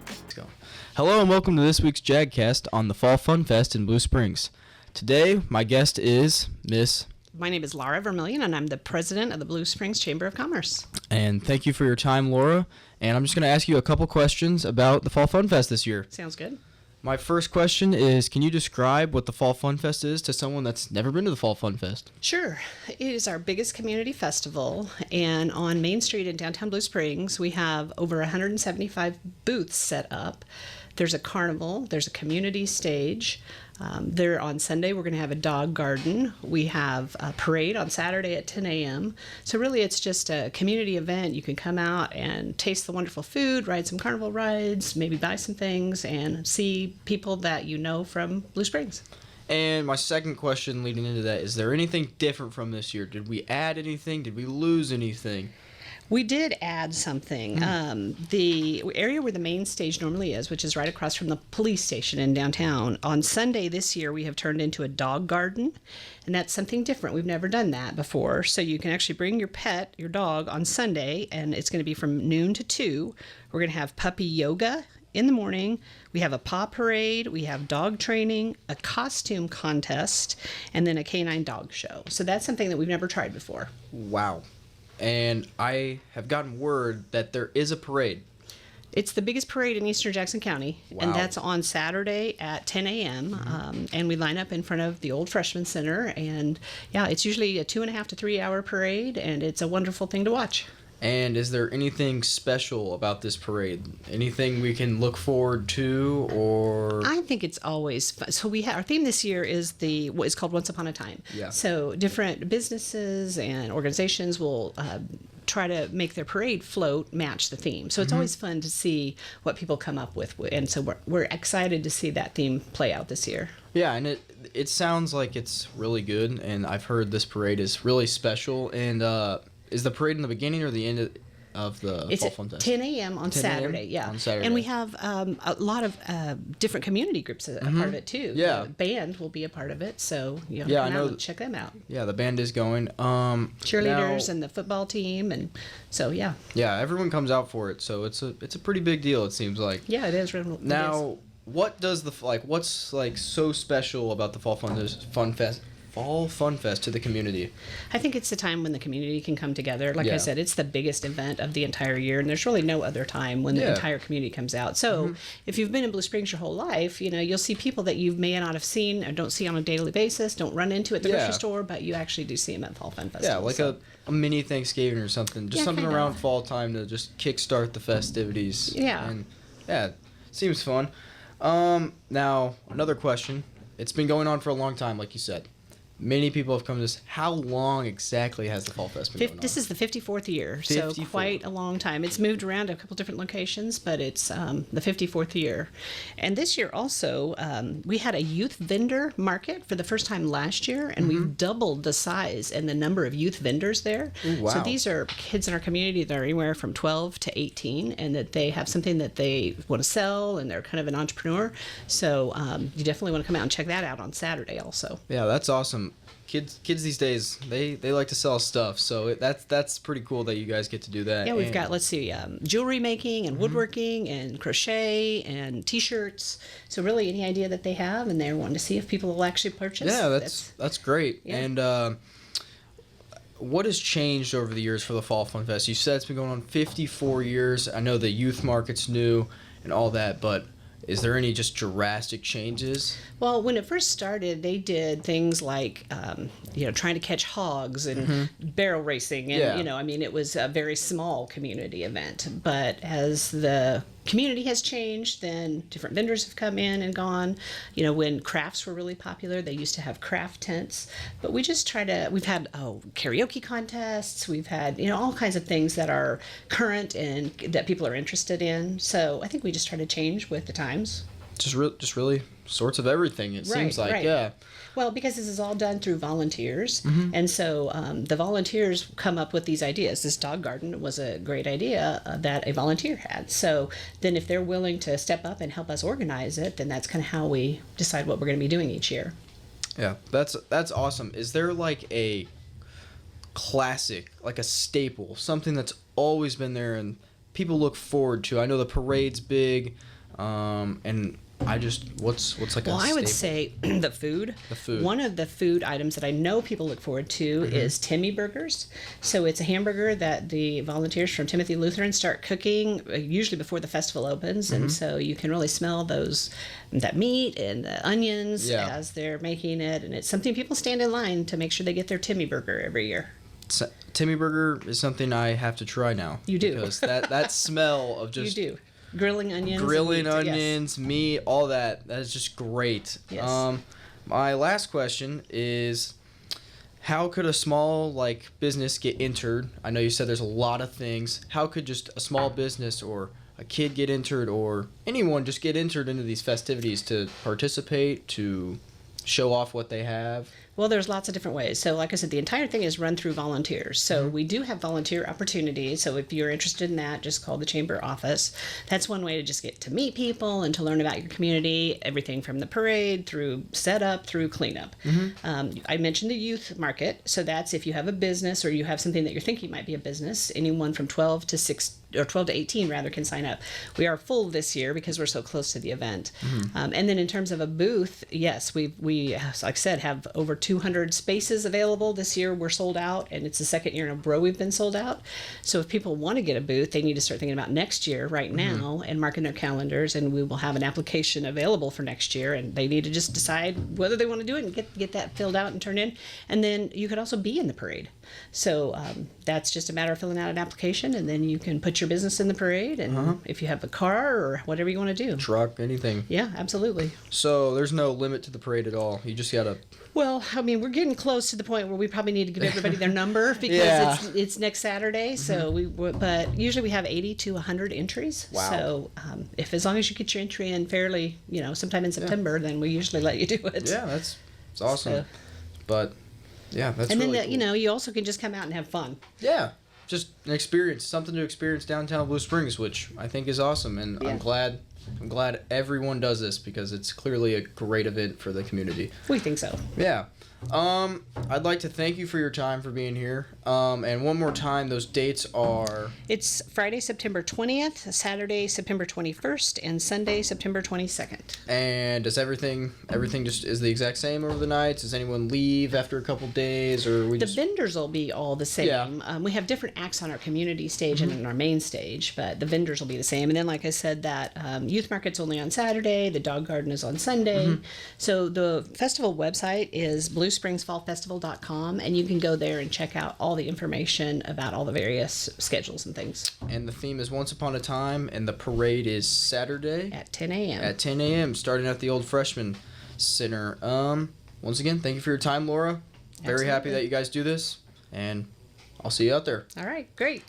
Let's go. Hello and welcome to this week's Jagcast on the Fall Funfest in Blue Springs. Today, my guest is Miss... My name is Lara Vermillion, and I'm the president of the Blue Springs Chamber of Commerce. And thank you for your time, Laura. And I'm just going to ask you a couple questions about the Fall Funfest this year. Sounds good. My first question is, can you describe what the Fall Funfest is to someone that's never been to the Fall Funfest? Sure. It is our biggest community festival, and on Main Street in downtown Blue Springs, we have over 175 booths set up. There's a carnival, there's a community stage. There on Sunday, we're going to have a dog garden. We have a parade on Saturday at 10 a.m. So really, it's just a community event. You can come out and taste the wonderful food, ride some carnival rides, maybe buy some things, and see people that you know from Blue Springs. And my second question leading into that, is there anything different from this year? Did we add anything? Did we lose anything? We did add something. The area where the main stage normally is, which is right across from the police station in downtown, on Sunday this year we have turned into a dog garden, and that's something different. We've never done that before. So you can actually bring your pet, your dog, on Sunday, and it's going to be from noon to 2. We're going to have puppy yoga in the morning. We have a paw parade, we have dog training, a costume contest, and then a canine dog show. So that's something that we've never tried before. Wow. And I have gotten word that there is a parade. It's the biggest parade in eastern Jackson County, Wow. and that's on Saturday at 10 a.m. And we line up in front of the old freshman center, and yeah, it's usually a 2.5 to 3 hour parade, and it's a wonderful thing to watch. And is there anything special about this parade? Anything we can look forward to, or? I think it's always fun. So our theme this year is what is called Once Upon a Time. Yeah. So different businesses and organizations will try to make their parade float match the theme. So it's always fun to see what people come up with, and so we're excited to see that theme play out this year. Yeah, and it sounds like it's really good, and I've heard this parade is really special. And is the parade in the beginning or the end of the It's Fall at Funfest? 10 a.m. on 10 a.m. Saturday, yeah. On Saturday. And we have a lot of different community groups a part of it, too. Yeah. The band will be a part of it, so come I out know and check them out. Yeah, the band is going. Cheerleaders now, and the football team, and so, yeah. Yeah, everyone comes out for it, so it's a pretty big deal, it seems like. Yeah, it is. Now, what does what's so special about the Fall Funfest to the community? I think it's the time when the community can come together. Like Yeah. I said, it's the biggest event of the entire year, and there's really no other time when the entire community comes out. So if you've been in Blue Springs your whole life, you'll see people that you may not have seen or don't see on a daily basis, don't run into at the grocery store, but you actually do see them at Fall Fun Festival. Yeah, like a mini Thanksgiving or something. Just something kinda. around fall time to just kickstart the festivities. Yeah. And yeah, seems fun. Now, another question. It's been going on for a long time, like you said. Many people have come to this. How long exactly has the Fall Fest been going on? This is the 54th year, so quite a long time. It's moved around to a couple different locations, but it's the 54th year. And this year also, we had a youth vendor market for the first time last year, and we've doubled the size and the number of youth vendors there. Ooh, wow. So these are kids in our community that are anywhere from 12 to 18, and that they have something that they want to sell, and they're kind of an entrepreneur. So you definitely want to come out and check that out on Saturday also. Yeah, that's awesome. Kids these days, they like to sell stuff, so that's pretty cool that you guys get to do that. Yeah, we've got, let's see, jewelry making and woodworking and crochet and T-shirts. So really any idea that they have, and they're wanting to see if people will actually purchase. Yeah, that's great. Yeah. And what has changed over the years for the Fall Fun Fest? You said it's been going on 54 years. I know the youth market's new and all that, but is there any just drastic changes? Well, when it first started, they did things like, trying to catch hogs and barrel racing. And, it was a very small community event. But as the community has changed, then different vendors have come in and gone. When crafts were really popular, they used to have craft tents. But we just we've had karaoke contests. We've had, all kinds of things that are current and that people are interested in. So I think we just try to change with the times. Just really sorts of everything, it seems like. Right. Yeah. Well, because this is all done through volunteers, and so the volunteers come up with these ideas. This dog garden was a great idea that a volunteer had. So then if they're willing to step up and help us organize it, then that's kind of how we decide what we're going to be doing each year. Yeah, that's awesome. Is there like a classic, like a staple, something that's always been there and people look forward to? I know the parade's big, and what's like a Well, I would staple? say the food. The food. One of the food items that I know people look forward to is Timmy Burgers. So it's a hamburger that the volunteers from Timothy Lutheran start cooking usually before the festival opens, and so you can really smell that meat and the onions as they're making it, and it's something people stand in line to make sure they get their Timmy Burger every year. Timmy Burger is something I have to try now. You do. Because that smell of just... You do. Grilling onions. Onions, meat, all that. That is just great. Yes. My last question is, how could a small business get entered? I know you said there's a lot of things. How could just a small business or a kid get entered, or anyone just get entered into these festivities to participate, to show off what they have? Well, there's lots of different ways. So like I said, the entire thing is run through volunteers. So we do have volunteer opportunities. So if you're interested in that, just call the chamber office. That's one way to just get to meet people and to learn about your community, everything from the parade through setup through cleanup. I mentioned the youth market. So that's if you have a business or you have something that you're thinking might be a business, anyone from 12 to 18 rather can sign up. We are full this year because we're so close to the event. And then in terms of a booth, yes, we like I said, have over 200 spaces available. This year we're sold out, and it's the second year in a row we've been sold out. So if people want to get a booth, they need to start thinking about next year right now and marking their calendars, and we will have an application available for next year, and they need to just decide whether they want to do it and get that filled out and turned in. And then you could also be in the parade. So that's just a matter of filling out an application, and then you can put your business in the parade, and if you have a car or whatever you want to do. Truck, anything. Yeah, absolutely. So there's no limit to the parade at all. You just gotta... Well, I mean, we're getting close to the point where we probably need to give everybody their number because it's next Saturday. So but usually we have 80 to 100 entries. Wow. So as long as you get your entry in fairly, sometime in September, then we usually let you do it. Yeah, it's awesome. So, but yeah, that's and really then cool. you also can just come out and have fun. Yeah, just an experience, something to experience downtown Blue Springs, which I think is awesome, and I'm glad everyone does this because it's clearly a great event for the community. We think so. Yeah. I'd like to thank you for your time for being here. And one more time, those dates are... It's Friday, September 20th, Saturday, September 21st, and Sunday, September 22nd. And does everything just is the exact same over the nights? Does anyone leave after a couple days, or The vendors will be all the same. Yeah. We have different acts on our community stage and in our main stage, but the vendors will be the same. And then, like I said, that youth market's only on Saturday. The dog garden is on Sunday. So the festival website is bluespringsfallfestival.com, and you can go there and check out all the information about all the various schedules and things. And the theme is Once Upon a Time, and the parade is Saturday At 10 a.m. At 10 a.m., starting at the Old Freshman Center. Once again, thank you for your time, Laura. Very happy that you guys do this, and I'll see you out there. All right, great.